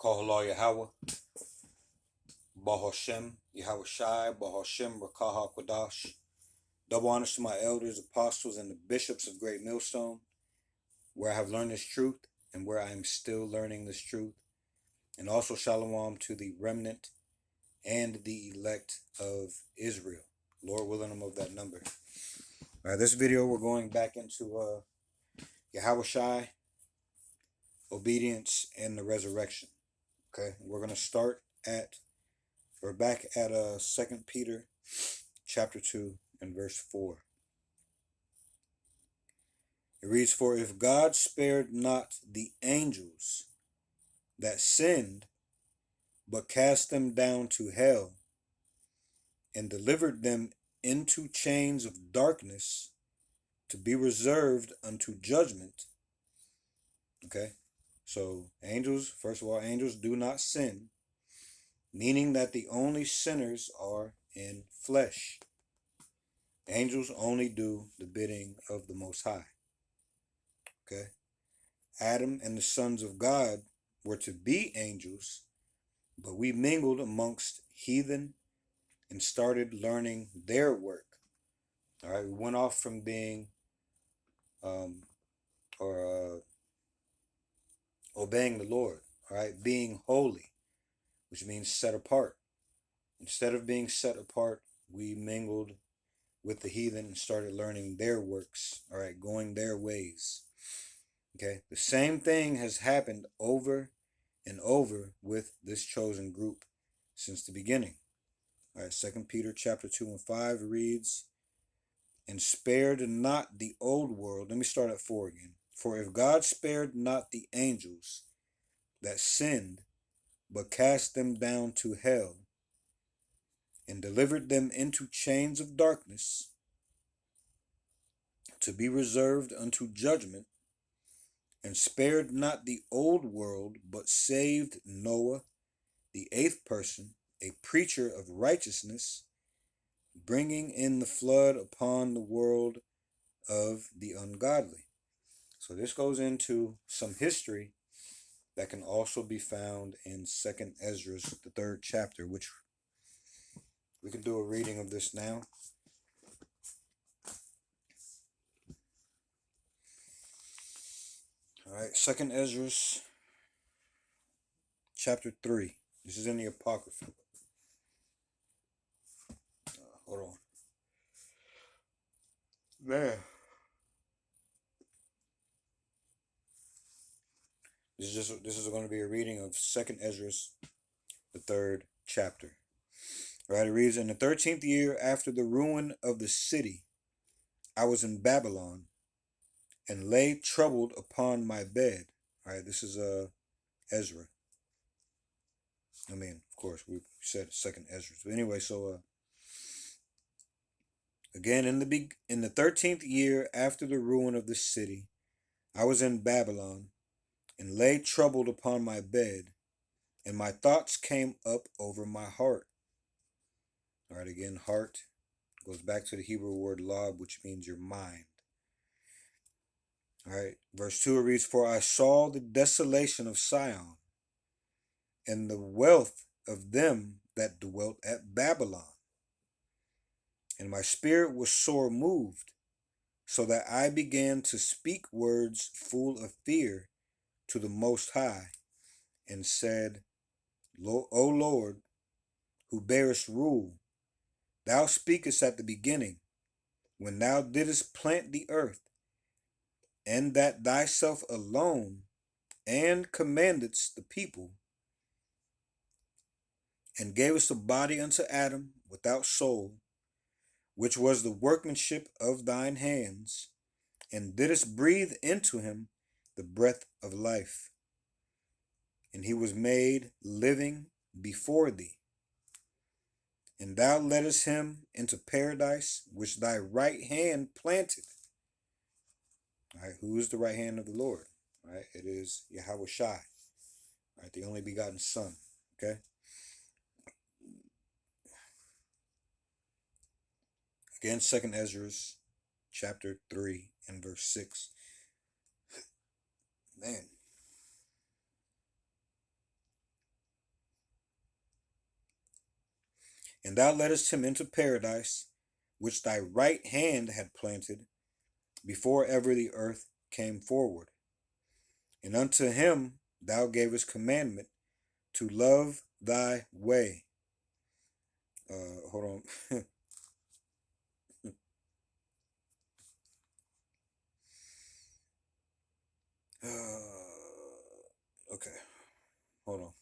Kohala Yahweh, Bahashem, yaHAWASHI, Bahashem, Rakaha Kwadash. Double honors to my elders, apostles, and the bishops of Great Millstone, where I have learned this truth and where I am still learning this truth. And also shalom to the remnant and the elect of Israel. Lord willing, I'm of that number. All right, this video we're going back into yaHAWASHI, obedience, and the resurrection. Okay, we're going to start at, we're back at 2 Peter chapter 2 and verse 4. It reads, "For if God spared not the angels that sinned, but cast them down to hell, and delivered them into chains of darkness to be reserved unto judgment." Okay, so angels, first of all, angels do not sin, meaning that the only sinners are in flesh. Angels only do the bidding of the Most High. Okay, Adam and the sons of God were to be angels, but we mingled amongst heathen and started learning their work. All right, we went off from being obeying the Lord. All right, being holy, which means set apart. Instead of being set apart, we mingled with the heathen and started learning their works. All right, going their ways. Okay, the same thing has happened over and over with this chosen group since the beginning. All right, 2 Peter chapter 2 and 5 reads, "And spared not the old world." Let me start at 4 again. "For if God spared not the angels that sinned, but cast them down to hell, and delivered them into chains of darkness to be reserved unto judgment, and spared not the old world, but saved Noah, the eighth person, a preacher of righteousness, bringing in the flood upon the world of the ungodly." So this goes into some history that can also be found in 2nd Ezra, the 3rd chapter, which we can do a reading of this now. All right, 2nd Ezra chapter 3. This is in the Apocrypha. Hold on. Man. This is going to be a reading of 2nd Ezra, the 3rd chapter. All right, it reads, "In the 13th year after the ruin of the city, I was in Babylon, and lay troubled upon my bed." All right, this is Ezra. I mean, of course, we said 2nd Ezra. But anyway, so again, in the 13th year after the ruin of the city, I was in Babylon, and lay troubled upon my bed, and my thoughts came up over my heart. All right, again, heart goes back to the Hebrew word lab, which means your mind. All right, verse 2 reads, "For I saw the desolation of Sion, and the wealth of them that dwelt at Babylon. And my spirit was sore moved, so that I began to speak words full of fear to the Most High, and said, O Lord, who bearest rule, thou speakest at the beginning, when thou didst plant the earth, and that thyself alone, and commandedst the people, and gavest a body unto Adam without soul, which was the workmanship of thine hands, and didst breathe into him the breath of life. And he was made living before thee. And thou leddest him into paradise, which thy right hand planted." All right, who is the right hand of the Lord? All right, it is yaHAWASHI. All right, the only begotten Son. Okay. Again, 2nd Ezra chapter 3 and verse 6. Man. And thou leddest him into paradise, which thy right hand had planted, before ever the earth came forward. And unto him thou gavest commandment to love thy way. Hold on. Okay, hold on.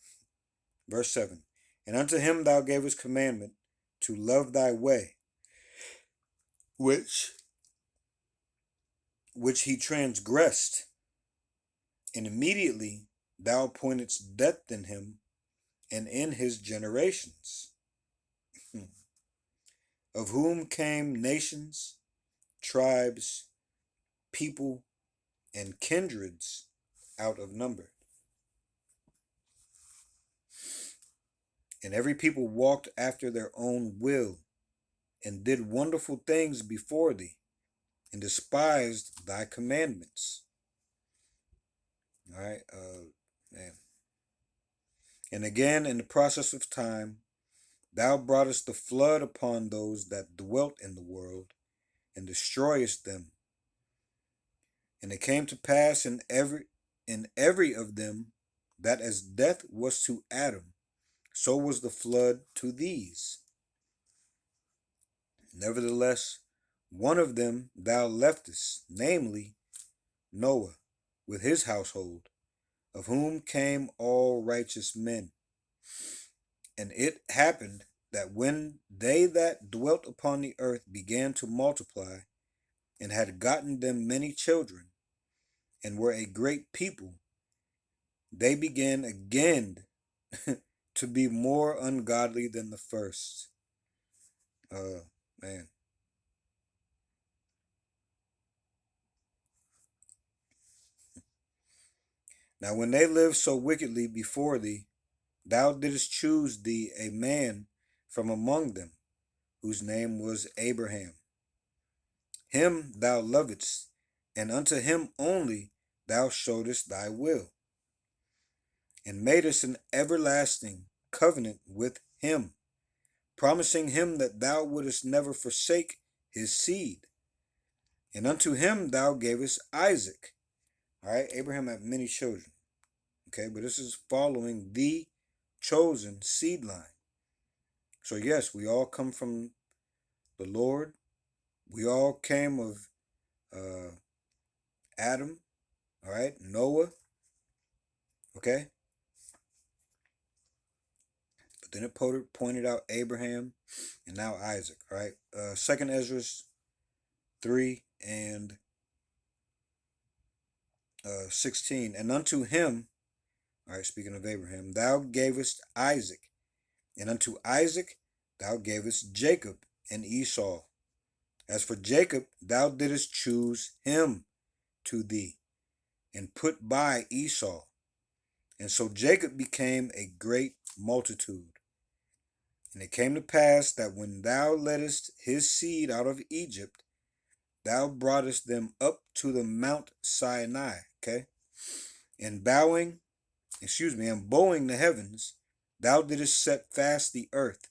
Verse 7. And unto him thou gavest commandment to love thy way, which he transgressed, and immediately thou appointedst death in him and in his generations, of whom came nations, tribes, people, and kindreds out of number. And every people walked after their own will, and did wonderful things before thee, and despised thy commandments. All right, man. And again, in the process of time, thou broughtest the flood upon those that dwelt in the world, and destroyest them. And it came to pass in every of them, that as death was to Adam, so was the flood to these. Nevertheless, one of them thou leftest, namely Noah, with his household, of whom came all righteous men. And it happened that when they that dwelt upon the earth began to multiply, and had gotten them many children, and were a great people, they began again to be more ungodly than the first. Man. Now when they lived so wickedly before thee, thou didst choose thee a man from among them, whose name was Abraham. Him thou lovedst, and unto him only thou showedst thy will, and madest an everlasting covenant with him, promising him that thou wouldest never forsake his seed. And unto him thou gavest Isaac. All right, Abraham had many children. Okay, but this is following the chosen seed line. So yes, we all come from the Lord. We all came of Adam. All right, Noah. Okay, but then it pointed out Abraham, and now Isaac. All right, Second Ezra 3:16. And unto him, all right, speaking of Abraham, thou gavest Isaac, and unto Isaac thou gavest Jacob and Esau. As for Jacob, thou didst choose him to thee, and put by Esau. And so Jacob became a great multitude. And it came to pass that when thou leddest his seed out of Egypt, thou broughtest them up to the Mount Sinai. Okay? And bowing the heavens, thou didst set fast the earth,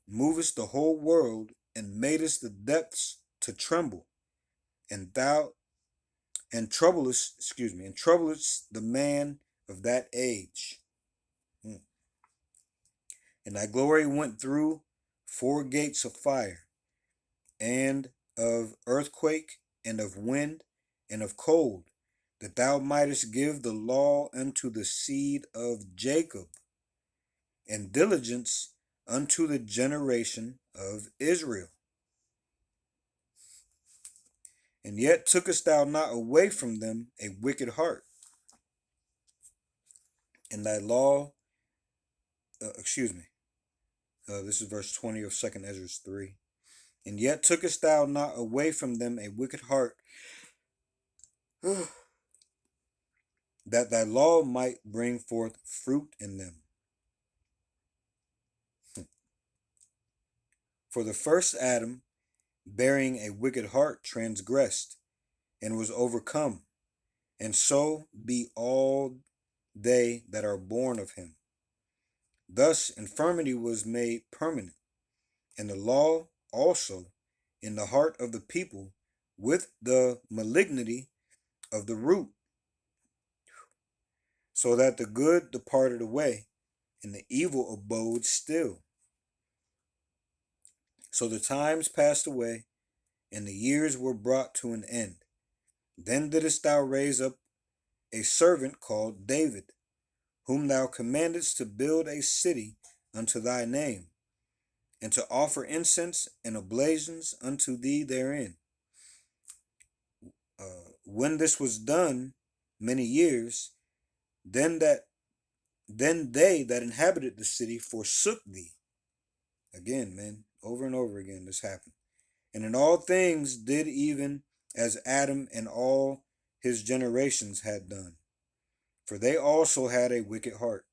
movest the whole world, and madest the depths to tremble, and troublest the man of that age. And thy glory went through 4 gates of fire, and of earthquake, and of wind, and of cold, that thou mightest give the law unto the seed of Jacob, and diligence unto the generation of Israel. And yet tookest thou not away from them a wicked heart, and thy law, this is verse 20 of 2nd Ezra 3. And yet tookest thou not away from them a wicked heart, that thy law might bring forth fruit in them. For the first Adam, bearing a wicked heart, transgressed, and was overcome, and so be all they that are born of him. Thus infirmity was made permanent, and the law also in the heart of the people with the malignity of the root, so that the good departed away, and the evil abode still. So the times passed away, and the years were brought to an end. Then didst thou raise up a servant called David, whom thou commandest to build a city unto thy name, and to offer incense and oblations unto thee therein. When this was done many years, then they that inhabited the city forsook thee. Again, man, over and over again this happened. And in all things did even as Adam and all his generations had done. For they also had a wicked heart.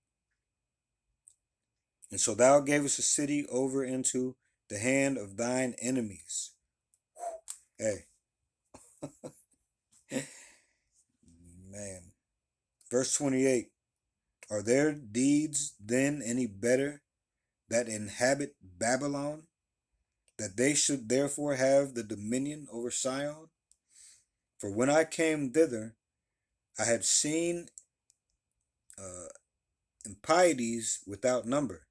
And so thou gavest the city over into the hand of thine enemies. Hey, man. Verse 28. Are their deeds then any better that inhabit Babylon, that they should therefore have the dominion over Sion? For when I came thither, I had seen impieties without number.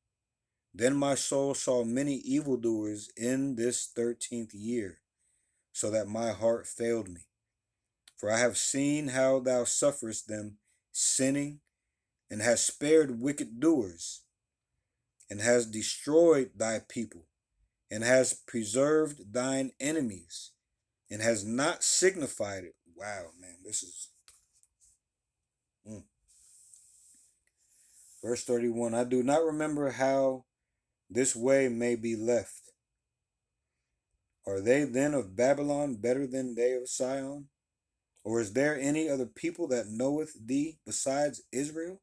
Then my soul saw many evildoers in this 13th year, so that my heart failed me. For I have seen how thou sufferest them sinning, and hast spared wicked doers, and hast destroyed thy people, and hast preserved thine enemies, and has not signified it. Wow, man, this is verse 31. I do not remember how this way may be left. Are they then of Babylon better than they of Sion? Or is there any other people that knoweth thee besides Israel?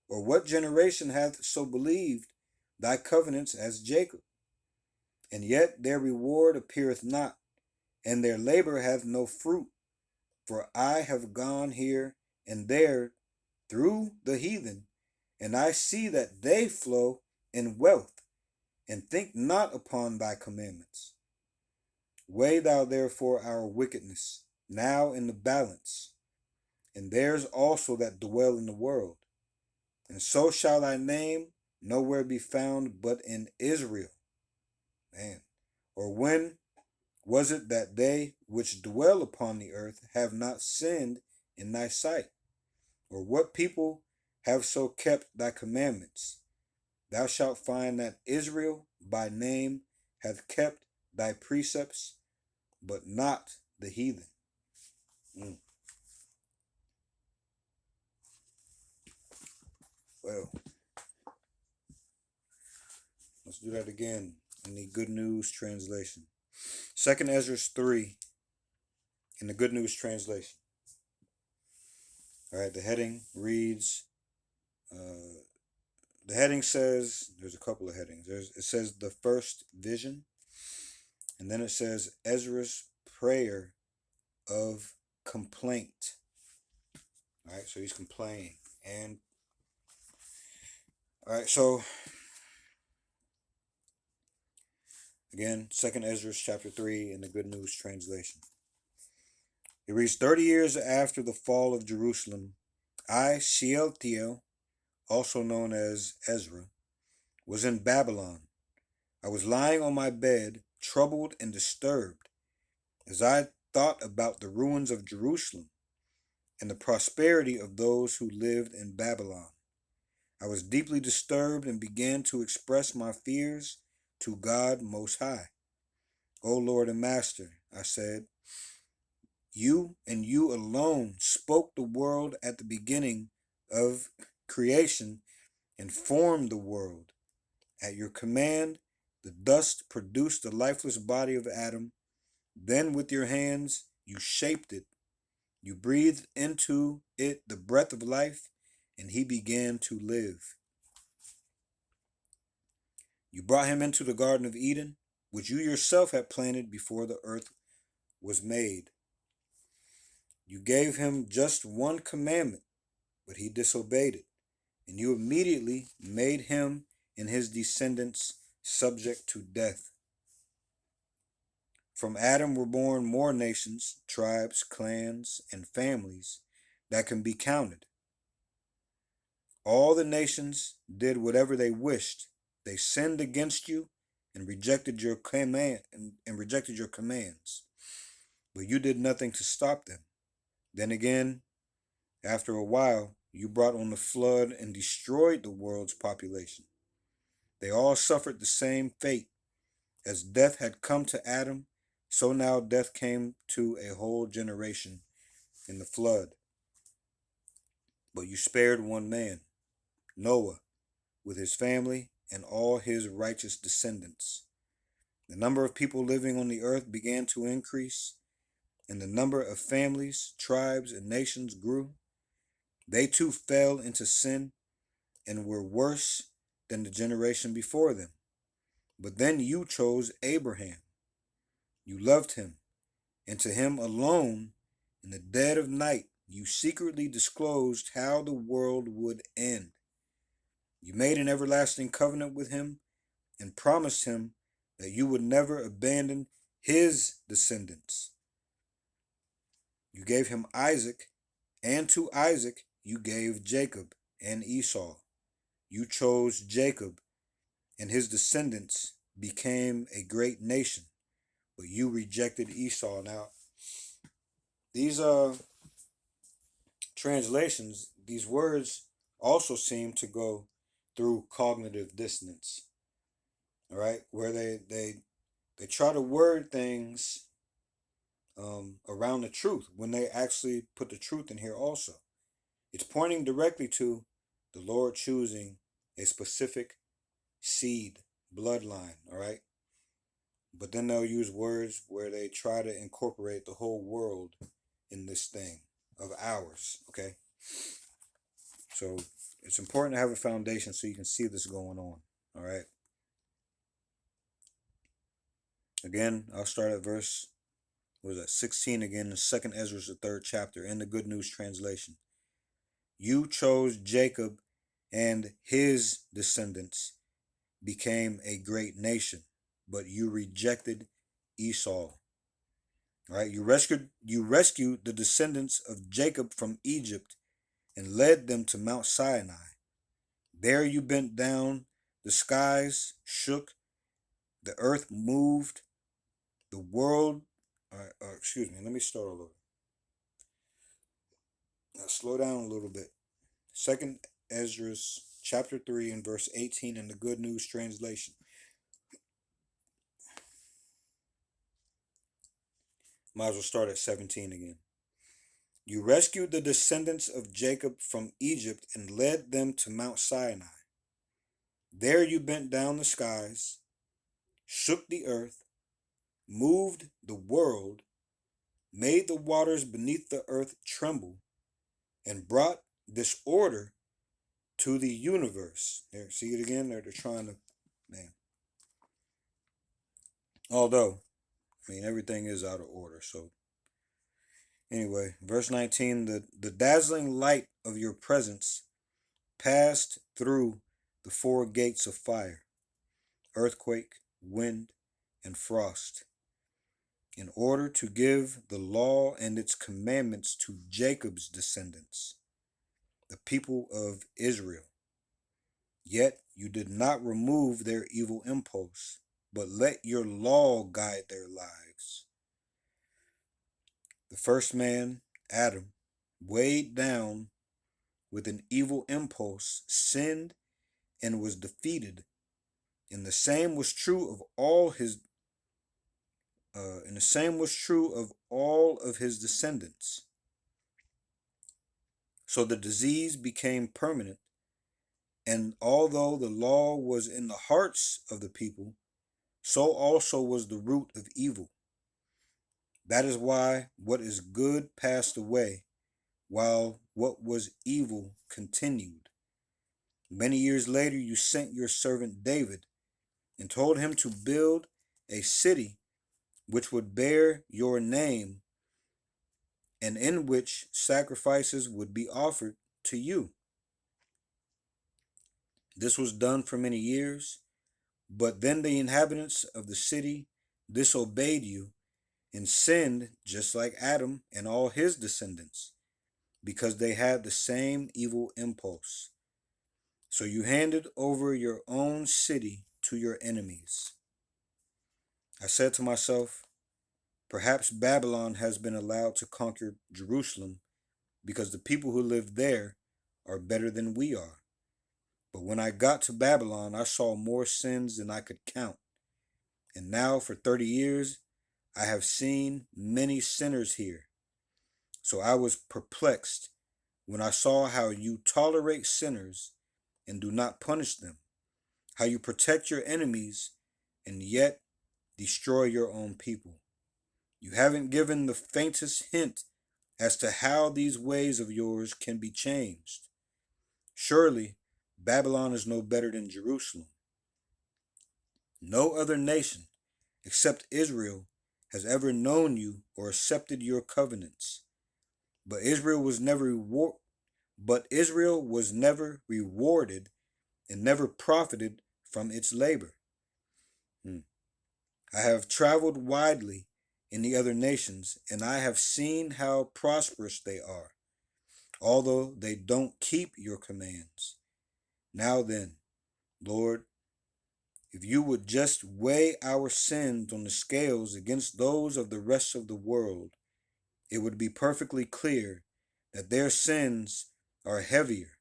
Or what generation hath so believed thy covenants as Jacob? And yet their reward appeareth not, and their labor hath no fruit. For I have gone here and there through the heathen, and I see that they flow in wealth, and think not upon thy commandments. Weigh thou therefore our wickedness now in the balance, and theirs also that dwell in the world. And so shall thy name nowhere be found but in Israel. Man. Or when was it that they which dwell upon the earth have not sinned in thy sight? Or what people have so kept thy commandments? Thou shalt find that Israel by name hath kept thy precepts, but not the heathen. Well, let's do that again in the Good News Translation. 2nd Ezra 3 in the Good News Translation. All right, the heading reads, the heading says, there's a couple of headings. It says the first vision, and then it says Ezra's prayer of complaint. All right, so he's complaining. And all right, so again, 2nd Ezra chapter 3 in the Good News Translation. It reads, 30 years after the fall of Jerusalem, I, Shealtiel, also known as Ezra, was in Babylon. I was lying on my bed, troubled and disturbed, as I thought about the ruins of Jerusalem and the prosperity of those who lived in Babylon. I was deeply disturbed and began to express my fears to God Most High. O Lord and Master, I said, you and you alone spoke the world at the beginning of creation and formed the world. At your command, the dust produced the lifeless body of Adam. Then with your hands, you shaped it. You breathed into it the breath of life, and he began to live. You brought him into the Garden of Eden, which you yourself had planted before the earth was made. You gave him just one commandment, but he disobeyed it, and you immediately made him and his descendants subject to death. From Adam were born more nations, tribes, clans, and families that can be counted. All the nations did whatever they wished. They sinned against you and rejected your commands, but you did nothing to stop them. Then again, after a while, you brought on the flood and destroyed the world's population. They all suffered the same fate. As death had come to Adam, so now death came to a whole generation in the flood. But you spared one man, Noah, with his family and all his righteous descendants. The number of people living on the earth began to increase, and the number of families, tribes, and nations grew. They too fell into sin and were worse than the generation before them. But then you chose Abraham. You loved him, and to him alone, in the dead of night, you secretly disclosed how the world would end. You made an everlasting covenant with him and promised him that you would never abandon his descendants. You gave him Isaac, and to Isaac you gave Jacob and Esau. You chose Jacob, and his descendants became a great nation, but you rejected Esau. Now, these translations, these words also seem to go through cognitive dissonance. All right, where they try to word things around the truth when they actually put the truth in here also. It's pointing directly to the Lord choosing a specific seed, bloodline, all right? But then they'll use words where they try to incorporate the whole world in this thing of ours, okay? So it's important to have a foundation so you can see this going on, all right? Again, I'll start at verse, 16 again, in 2nd Ezra, the 3rd chapter, in the Good News Translation. You chose Jacob, and his descendants became a great nation, but you rejected Esau. All right, you rescued the descendants of Jacob from Egypt and led them to Mount Sinai. There you bent down, the skies shook, the earth moved, the world. Excuse me, let me start all over. Now slow down a little bit. 2nd Ezra chapter 3 and verse 18 in the Good News Translation. Might as well start at 17 again. You rescued the descendants of Jacob from Egypt and led them to Mount Sinai. There you bent down the skies, shook the earth, moved the world, made the waters beneath the earth tremble, and brought disorder to the universe. There, see it again? They're trying to, man. Although, everything is out of order. So, anyway, verse 19, the dazzling light of your presence passed through the four gates of fire, earthquake, wind, and frost, in order to give the law and its commandments to Jacob's descendants, the people of Israel. Yet you did not remove their evil impulse, but let your law guide their lives. The first man, Adam, weighed down with an evil impulse, sinned, and was defeated. And the same was true of all his descendants. So the disease became permanent, and although the law was in the hearts of the people, so also was the root of evil. That is why what is good passed away, while what was evil continued. Many years later, you sent your servant David and told him to build a city which would bear your name and in which sacrifices would be offered to you. This was done for many years, but then the inhabitants of the city disobeyed you and sinned just like Adam and all his descendants, because they had the same evil impulse. So you handed over your own city to your enemies. I said to myself, perhaps Babylon has been allowed to conquer Jerusalem because the people who live there are better than we are. But when I got to Babylon, I saw more sins than I could count. And now, for 30 years, I have seen many sinners here. So I was perplexed when I saw how you tolerate sinners and do not punish them, how you protect your enemies and yet destroy your own people. You haven't given the faintest hint as to how these ways of yours can be changed. Surely, Babylon is no better than Jerusalem. No other nation, except Israel, has ever known you or accepted your covenants. But Israel was never rewarded and never profited from its labor. I have traveled widely in the other nations, and I have seen how prosperous they are, although they don't keep your commands. Now then, Lord, if you would just weigh our sins on the scales against those of the rest of the world, it would be perfectly clear that their sins are heavier.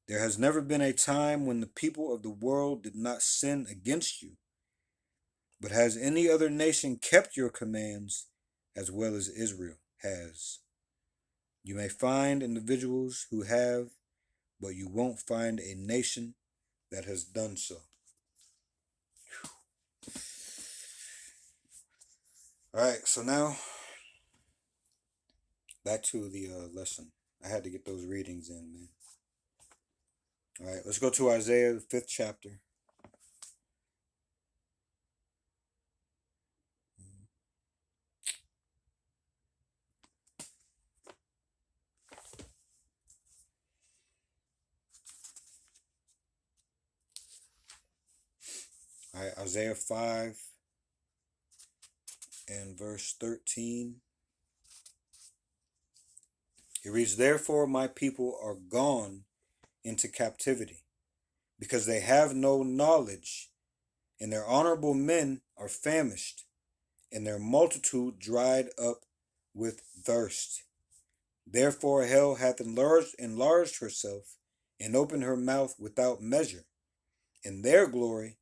There has never been a time when the people of the world did not sin against you. But has any other nation kept your commands as well as Israel has? You may find individuals who have, but you won't find a nation that has done so. All right, so now back to the lesson. I had to get those readings in, man. All right, let's go to Isaiah, the 5th chapter. All right, Isaiah 5 and verse 13. It reads, therefore my people are gone into captivity, because they have no knowledge, and their honorable men are famished, and their multitude dried up with thirst. Therefore hell hath enlarged herself, and opened her mouth without measure, and their glory,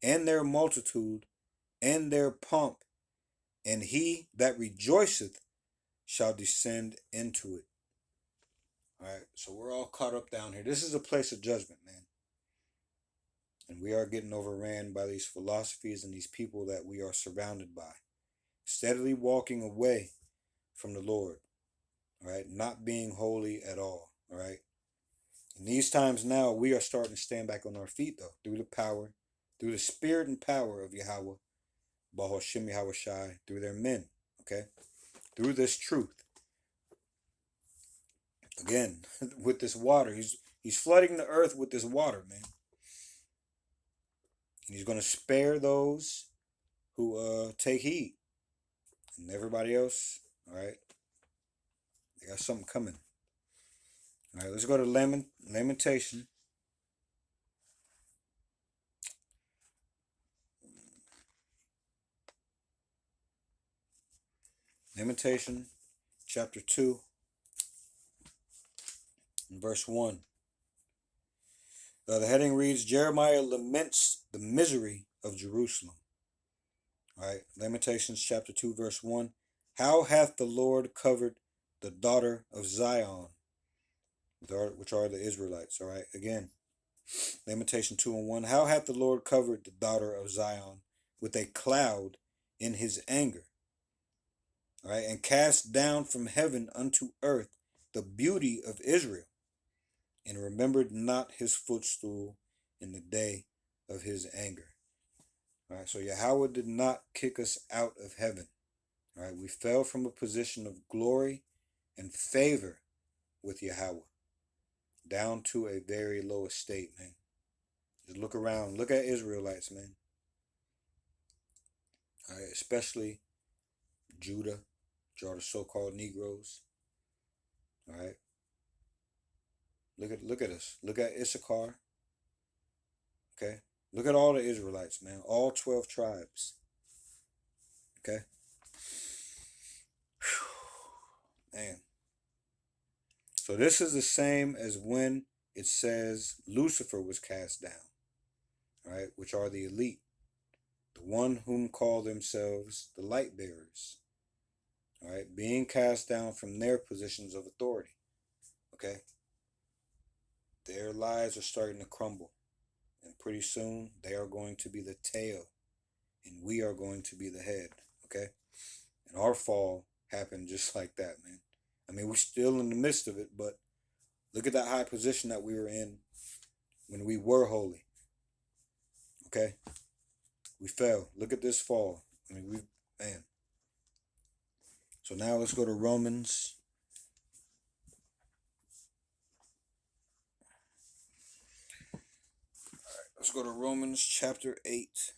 and their multitude, and their pomp, and he that rejoiceth shall descend into it. All right, so we're all caught up down here. This is a place of judgment, man. And we are getting overran by these philosophies and these people that we are surrounded by, steadily walking away from the Lord, all right, not being holy at all, all right. In these times now, we are starting to stand back on our feet, though, through the spirit and power of Yahweh, yaHAWASHI, through their men, okay, through this truth. Again, with this water, he's flooding the earth with this water, man. And he's going to spare those who take heed. And everybody else, all right, they got something coming. All right, let's go to Lamentation. Lamentation, chapter 2, and verse 1. The heading reads, Jeremiah laments the misery of Jerusalem. All right, Lamentations chapter 2, verse 1. How hath the Lord covered the daughter of Zion, which are the Israelites. All right, again, Lamentation 2 and 1. How hath the Lord covered the daughter of Zion with a cloud in his anger? All right, and cast down from heaven unto earth the beauty of Israel, and remembered not his footstool in the day of his anger. All right, so Yahweh did not kick us out of heaven. All right, we fell from a position of glory and favor with Yahweh. down to a very low estate, man. Just look around. Look at Israelites, man. All right, especially Judah, which are the so-called Negroes. All right. Look at us. Look at Issachar. Okay. Look at all the Israelites, man. All 12 tribes. Okay. Man. So this is the same as when it says Lucifer was cast down. Right, which are the elite, the one whom call themselves the light bearers, all right, being cast down from their positions of authority. Okay, their lives are starting to crumble, and pretty soon they are going to be the tail, and we are going to be the head. Okay, and our fall happened just like that, man. I mean, we're still in the midst of it, but look at that high position that we were in when we were holy. Okay, we fell. Look at this fall. I mean, man. So now let's go to Romans. Let's go to Romans chapter 8.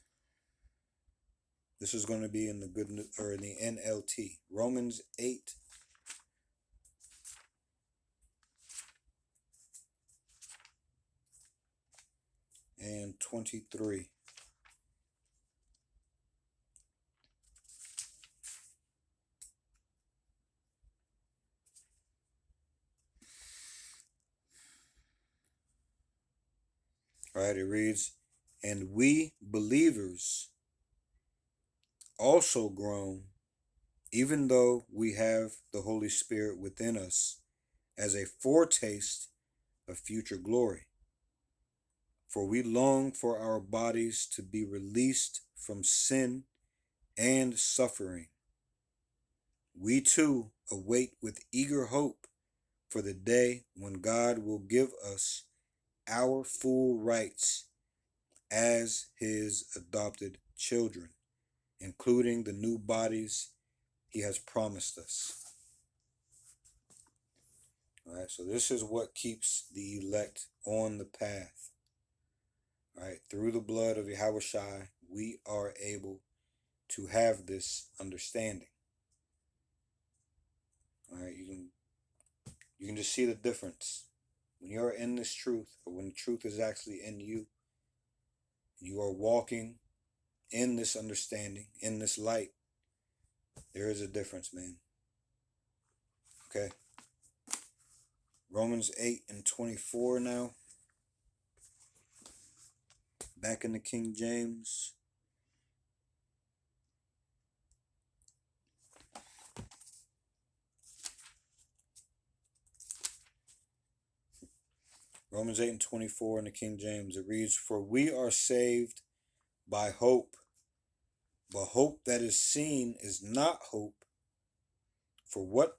This is going to be in the good or in the NLT. Romans 8 and 23. All right, it reads, "And we believers also groan, even though we have the Holy Spirit within us as a foretaste of future glory. For we long for our bodies to be released from sin and suffering. We too await with eager hope for the day when God will give us our full rights as his adopted children, including the new bodies he has promised us." All right, so this is what keeps the elect on the path. All right, through the blood of yaHAWASHI, we are able to have this understanding. All right, you can just see the difference when you're in this truth, or when the truth is actually in you. You are walking in this understanding, in this light. There is a difference, man. Okay. Romans 8 and 24 now. Back in the King James. Romans 8 and 24 in the King James. It reads, "For we are saved by hope. But hope that is seen is not hope. For what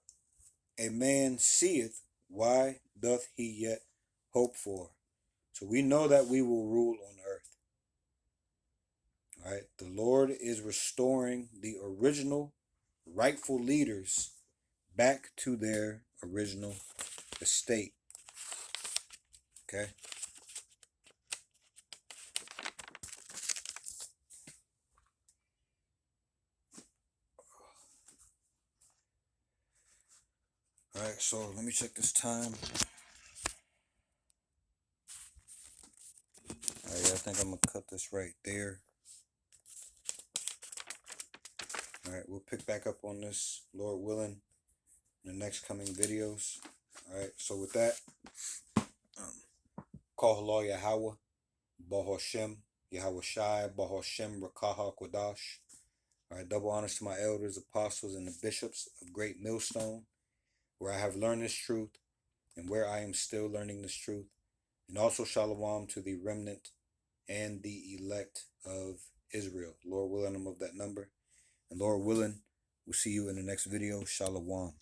a man seeth, why doth he yet hope for?" So we know that we will rule on earth. All right. The Lord is restoring the original rightful leaders back to their original estate. Okay. All right, so let me check this time. All right, I think I'm gonna cut this right there. All right, we'll pick back up on this, Lord willing, in the next coming videos. All right, so with that, call halal Yahweh, Bahashem, yaHAWASHI, Bahashem, Rakaha, Kwadash. All right, double honors to my elders, apostles, and the bishops of Great Millstone, where I have learned this truth and where I am still learning this truth. And also shalom to the remnant and the elect of Israel. Lord willing, I'm of that number. And Lord willing, we'll see you in the next video. Shalom.